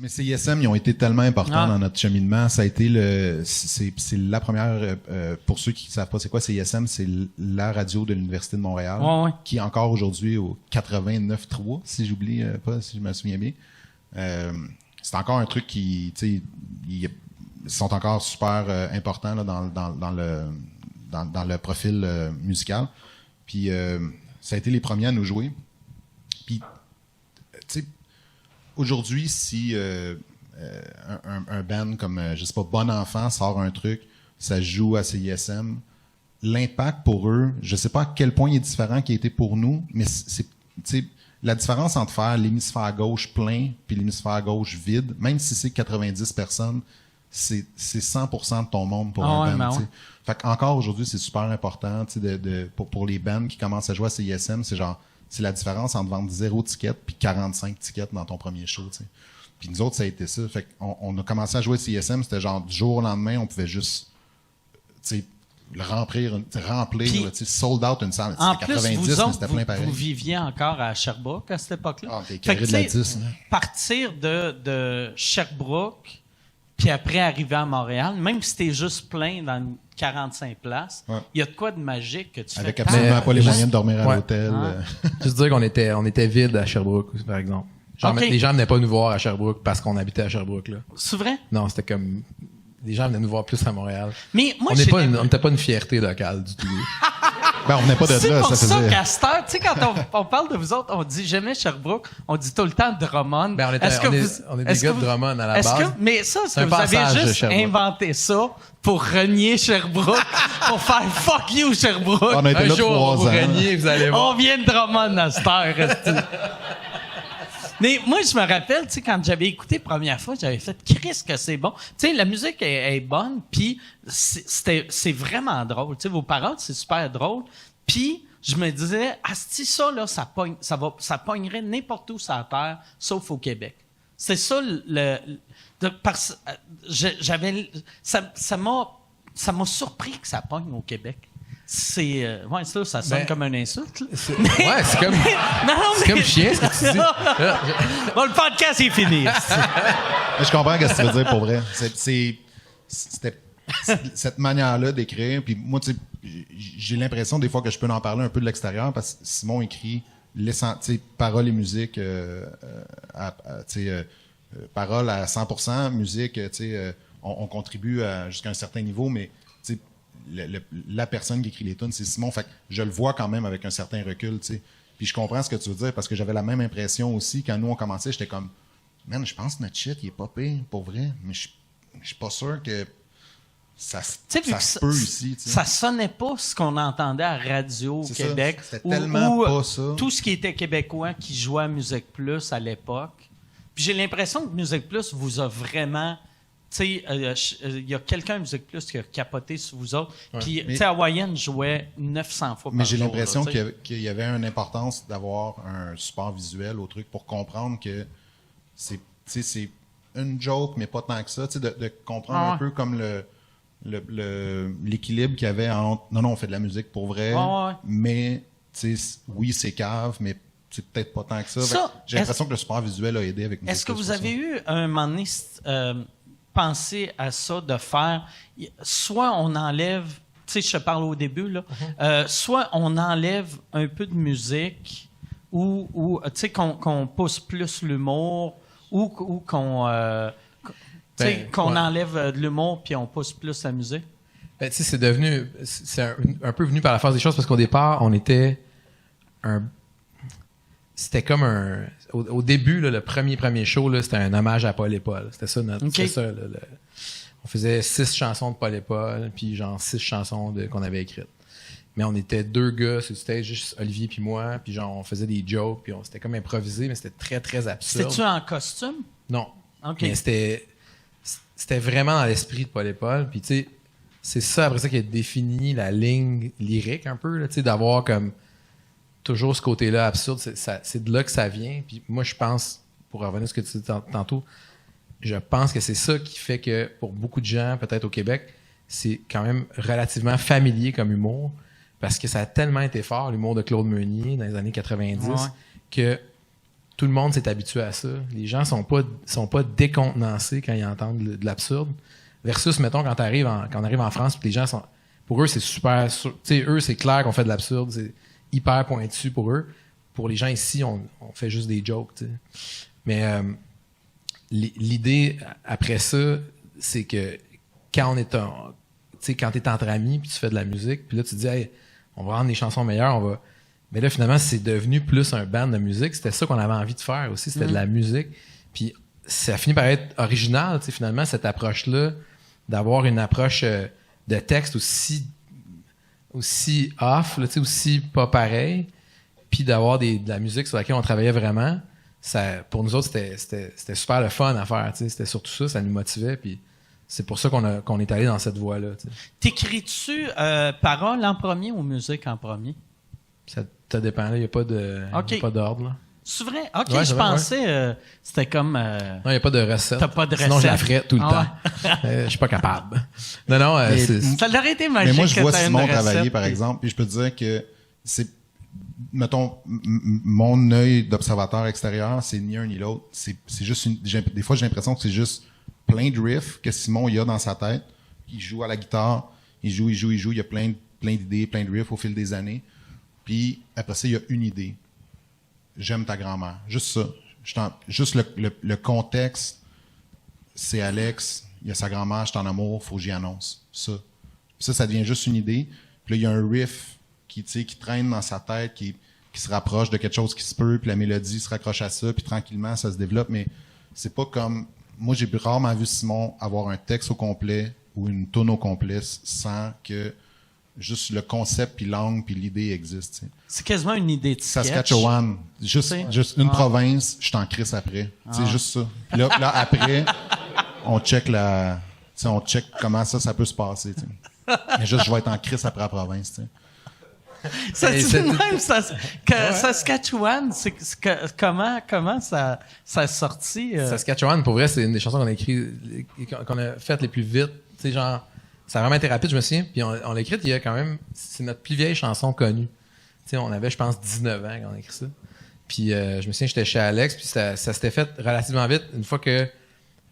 Mais CISM, ils ont été tellement importants dans notre cheminement. Ça a été c'est la première, pour ceux qui ne savent pas c'est quoi CISM, c'est la radio de l'Université de Montréal, qui est encore aujourd'hui au 89.3, si j'oublie pas, si je me souviens bien. C'est encore un truc qui, tu sais, ils sont encore super importants là, dans le profil musical. Puis ça a été les premiers à nous jouer. Puis, tu sais, aujourd'hui, si un band comme, je sais pas, Bon Enfant sort un truc, ça joue à CISM, l'impact pour eux, je sais pas à quel point il est différent qu'il a été pour nous, mais c'est, tu sais, la différence entre faire l'hémisphère gauche plein puis l'hémisphère gauche vide, même si c'est 90 personnes, c'est 100% de ton monde pour un band. Ouais. Fait qu'encore aujourd'hui, c'est super important pour les bands qui commencent à jouer à CISM, c'est la différence entre vendre 0 ticket puis 45 tickets dans ton premier show. T'sais. Puis nous autres, ça a été ça. Fait qu'on a commencé à jouer à CISM, c'était genre du jour au lendemain, on pouvait juste le remplir sold out une salle. En c'était plus, 90, vous autres, mais c'était plein pareil. Vous viviez encore à Sherbrooke à cette époque-là. Ah, t'es carré de la 10. Partir de Sherbrooke, puis après arriver à Montréal, même si t'es juste plein dans 45 places, il y a de quoi de magique que tu avec fais. Avec absolument pas les moyens de dormir à l'hôtel. Juste dire qu'on était vide à Sherbrooke, par exemple. Genre, les gens venaient pas nous voir à Sherbrooke parce qu'on habitait à Sherbrooke. Là. C'est vrai? Non, c'était comme... Les gens venaient nous voir plus à Montréal. Mais moi, on n'était pas une fierté locale du tout. On venait pas de là. C'est pour ça qu'à cette heure, tu sais, quand on parle de vous autres, on dit jamais Sherbrooke, on dit tout le temps Drummond. On est des gars de Drummond à la base. Mais ça, est-ce que vous avez juste inventé ça pour renier Sherbrooke, pour faire fuck you Sherbrooke? On a été là 3 ans. Renier, vous allez voir. On vient de Drummond à cette heure. Mais moi, je me rappelle, tu sais, quand j'avais écouté la première fois, j'avais fait « Christ que c'est bon ». Tu sais, la musique est bonne, puis c'est vraiment drôle. Tu sais, vos paroles, c'est super drôle. Puis, je me disais « Asti, ça, là, ça pognerait n'importe où sur la Terre, sauf au Québec ». C'est ça, ça m'a surpris que ça pogne au Québec. C'est ça sonne comme une insulte. C'est comme chien ce que tu dis. Bon, le podcast est fini. Je comprends ce que tu veux dire pour vrai. C'était cette manière-là d'écrire. Puis moi, tu sais, j'ai l'impression des fois que je peux en parler un peu de l'extérieur parce que Simon écrit paroles et musique, paroles à 100%, musique, on contribue jusqu'à un certain niveau, mais la personne qui écrit les tunes, c'est Simon. Fait que je le vois quand même avec un certain recul, tu sais. Puis je comprends ce que tu veux dire parce que j'avais la même impression aussi quand nous on commençait. J'étais comme, man, je pense que notre shit il est pas pire pour vrai, mais je suis pas sûr que ça se peut ici. T'sais. Ça sonnait pas ce qu'on entendait à radio au Québec. C'était tellement pas ça. Tout ce qui était québécois qui jouait à Musique Plus à l'époque. Puis j'ai l'impression que Musique Plus vous a vraiment... Tu sais, il y a quelqu'un à Musique Plus qui a capoté sur vous autres. Puis, tu sais, Hawaïenne jouait 900 fois par jour. Mais j'ai l'impression qu'il y avait une importance d'avoir un support visuel au truc pour comprendre que c'est une joke, mais pas tant que ça. Tu sais, de comprendre un peu comme l'équilibre qu'il y avait entre non, on fait de la musique pour vrai, mais tu sais, oui, c'est cave, mais c'est peut-être pas tant que ça. J'ai l'impression que le support visuel a aidé avec Musique Plus. Est-ce que vous avez eu un moment donné penser à ça, de faire, soit on enlève, tu sais, je te parle au début, là, soit on enlève un peu de musique, ou tu sais, qu'on pousse plus l'humour, ou qu'on enlève de l'humour puis on pousse plus la musique? Ben, tu sais, c'est un peu venu par la force des choses, parce qu'au départ, on était c'était comme au début, là, le premier show, là, c'était un hommage à Paul et Paul. C'était ça c'était ça. On faisait 6 chansons de Paul et Paul, puis genre 6 chansons qu'on avait écrites. Mais on était 2 gars sur le stage, juste Olivier puis moi, puis genre on faisait des jokes, puis c'était comme improvisé, mais c'était très, très absurde. C'était-tu en costume? Non. OK. Mais c'était vraiment dans l'esprit de Paul et Paul, puis tu sais, c'est ça après ça qui a défini la ligne lyrique un peu, tu sais, d'avoir comme toujours ce côté-là absurde, c'est de là que ça vient. Puis moi, je pense, pour revenir à ce que tu disais tantôt, je pense que c'est ça qui fait que pour beaucoup de gens, peut-être au Québec, c'est quand même relativement familier comme humour, parce que ça a tellement été fort, l'humour de Claude Meunier dans les années 90, que tout le monde s'est habitué à ça. Les gens sont pas décontenancés quand ils entendent de l'absurde. Versus, mettons, quand on arrive en France, puis les gens sont... Pour eux, c'est super... Tu sais, eux, c'est clair qu'on fait de l'absurde. C'est hyper pointu pour eux. Pour les gens ici, on fait juste des jokes, tu sais. Mais l'idée, après ça, c'est que quand quand t'es entre amis, puis tu fais de la musique, puis là, tu te dis, hey, on va rendre les chansons meilleures, Mais là, finalement, c'est devenu plus un band de musique. C'était ça qu'on avait envie de faire aussi, c'était de la musique. Puis ça a fini par être original, tu sais, finalement, cette approche-là, d'avoir une approche de texte aussi off, là, tu sais, aussi pas pareil, puis d'avoir de la musique sur laquelle on travaillait vraiment. Ça, pour nous autres, c'était super le fun à faire, tu sais. C'était surtout ça nous motivait, puis c'est pour ça qu'on est allé dans cette voie-là. Tu sais. T'écris-tu paroles en premier ou musique en premier? Ça dépend, il n'y a pas d'ordre. Là. C'est vrai? OK, ouais, je pensais c'était comme... Non, il n'y a pas de recette. T'as pas de recette. Sinon, je la ferais tout le temps. Je suis pas capable. Non, ça l'aurait été magique. Mais moi, je vois Simon recette, travailler, par exemple, puis je peux te dire que c'est... Mettons, mon œil d'observateur extérieur, c'est ni un ni l'autre. C'est juste des fois, j'ai l'impression que c'est juste plein de riffs que Simon il a dans sa tête. Il joue à la guitare, il joue. Il y a plein d'idées, plein de riffs au fil des années. Puis après ça, il y a une idée. J'aime ta grand-mère. Juste ça. Juste le contexte, c'est Alex, il y a sa grand-mère, je suis en amour, faut que j'y annonce. Ça devient juste une idée. Puis là, il y a un riff qui traîne dans sa tête, qui se rapproche de quelque chose qui se peut, puis la mélodie se raccroche à ça, puis tranquillement, ça se développe. Mais c'est pas comme... Moi, j'ai rarement vu Simon avoir un texte au complet ou une toune au complet sans que juste le concept, puis l'angle, puis l'idée existent. C'est quasiment une idée de sketch. Saskatchewan, juste une province, je t'en crisse après. C'est juste ça. Puis là, après, on check comment ça peut se passer. T'sais. Mais juste, je vais être en crisse après la province. T'sais. Ça dit même Saskatchewan, comment ça a sorti? Saskatchewan, pour vrai, c'est une des chansons qu'on a écrites, qu'on a faites les plus vite. Tu sais, genre, ça a vraiment été rapide, je me souviens. Puis on l'a écrite il y a quand même... C'est notre plus vieille chanson connue. Tu sais, on avait, je pense, 19 ans quand on a écrit ça. Puis je me souviens, j'étais chez Alex, puis ça s'était fait relativement vite. Une fois que...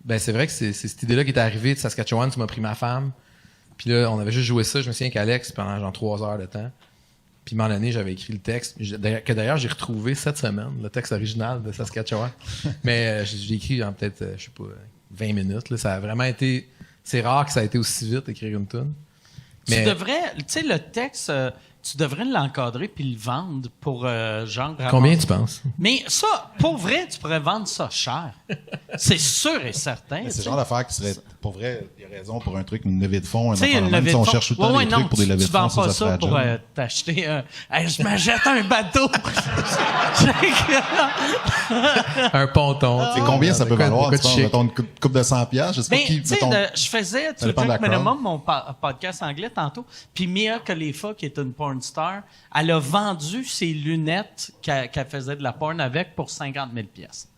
Ben, c'est vrai que c'est cette idée-là qui est arrivée de Saskatchewan, tu m'as pris ma femme. Puis là, on avait juste joué ça. Je me souviens qu'Alex, pendant genre 3 heures de temps. Puis, à un moment donné, j'avais écrit le texte, que d'ailleurs, j'ai retrouvé cette semaine, le texte original de Saskatchewan. Mais j'ai écrit en peut-être, je sais pas, 20 minutes. Là. Ça a vraiment été... C'est rare que ça a été aussi vite, écrire une tune. Tu devrais... Tu sais, le texte, tu devrais l'encadrer puis le vendre pour genre... Combien tu penses? Mais ça, pour vrai, tu pourrais vendre ça cher. C'est sûr et certain. C'est le genre d'affaire qui serait... Pour vrai, il y a raison pour un truc, une levée de fonds. Même si on cherche tout le temps des trucs pour des levées de fonds, tu vends pas ça pour t'acheter un... Hey, je m'achète un bateau! Un ponton. C'est combien ça peut valoir? Mettons une coupe de 100$? Je sais pas qui... Je faisais tout le temps minimum mon podcast anglais tantôt, puis Mia Khalifa, qui est une porn star, elle a vendu ses lunettes qu'elle faisait de la porn avec pour 50 000 pièces.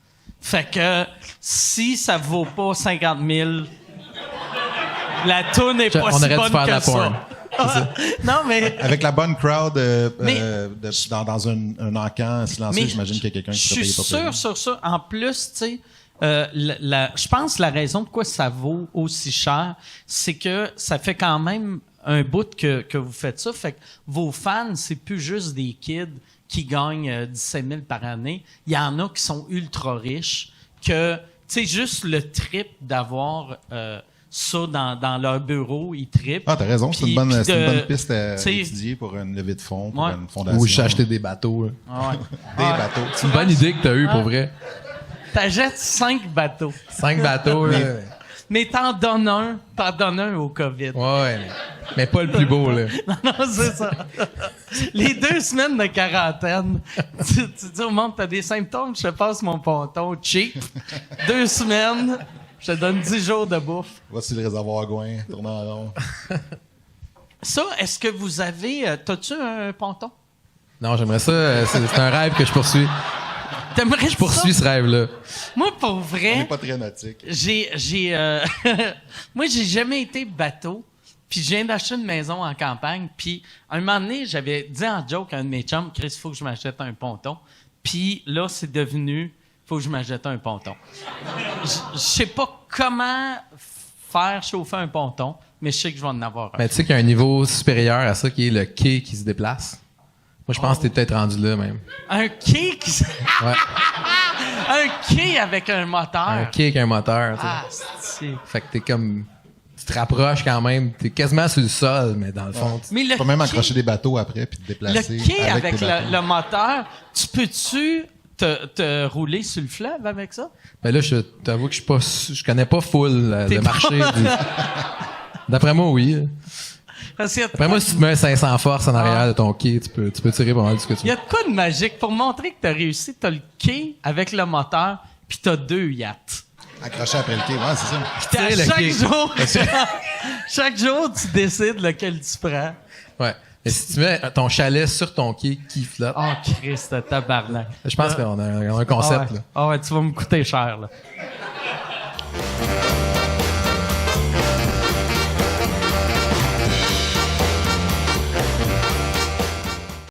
Fait que si ça vaut pas 50 000, la toune n'est pas si bonne que ça. Non, mais... Avec la bonne crowd dans un encan silencieux, j'imagine qu'il y a quelqu'un qui serait payé pas sûr sur ça. En plus, tu sais, je pense que la raison pourquoi ça vaut aussi cher, c'est que ça fait quand même un bout que vous faites ça. Fait que vos fans, c'est plus juste des kids qui gagnent 17 000 par année. Il y en a qui sont ultra riches que, tu sais, juste le trip d'avoir ça dans leur bureau, ils trippent. Ah, t'as raison, c'est une bonne piste à étudier pour une levée de fonds, pour une fondation. Ou j'ai acheté des bateaux. Ouais. Des bateaux. C'est une bonne idée que t'as eue, pour vrai. T'achètes 5 bateaux. 5 bateaux, là. Mais t'en donnes un au COVID. Ouais, mais pas le plus beau, là. Non, c'est ça. Les 2 semaines de quarantaine, tu dis au monde, t'as des symptômes, je te passe mon ponton, cheap. 2 semaines, je te donne 10 jours de bouffe. Voici le réservoir Gouin, tournant en rond. Ça, est-ce que vous avez... T'as-tu un ponton? Non, j'aimerais ça. C'est un rêve que je poursuis. T'aimerais je poursuis ce rêve-là. Moi, pour vrai... On n'est pas très nautique. Moi, j'ai jamais été bateau. Puis je viens d'acheter une maison en campagne. Puis un moment donné, j'avais dit en joke à un de mes chums, Chris, il faut que je m'achète un ponton. Puis là, c'est devenu... faut que je m'achète un ponton. Je sais pas comment faire chauffer un ponton, mais je sais que je vais en avoir un. Mais tu sais qu'il y a un niveau supérieur à ça qui est le quai qui se déplace. Moi, je pense que t'es peut-être rendu là, même. Un quai qui... Ouais. Un quai avec un moteur. Un quai avec un moteur, tu sais. Ah, c'est... Fait que t'es comme... Tu te rapproches quand même. T'es quasiment sur le sol, mais dans le fond... Mais tu peux même accrocher des bateaux après puis te déplacer. Le quai avec tes bateaux. le moteur, tu peux-tu te rouler sur le fleuve avec ça? Ben là, je t'avoue que je connais pas full le marché. D'après moi, oui. Après moi, si tu te mets un 500 force en arrière de ton quai, tu peux tirer pas mal de ce que tu veux. Il y a de quoi de magique pour montrer que t'as réussi. T'as le quai avec le moteur, puis t'as 2 yachts. Accroché après le quai, ouais, c'est ça. Puis chaque jour, tu décides lequel tu prends. Ouais. Mais si tu mets ton chalet sur ton quai qui flotte... Oh, Christ, tabarnak. Je pense qu'on a un concept, là. Ah ouais, tu vas me coûter cher, là.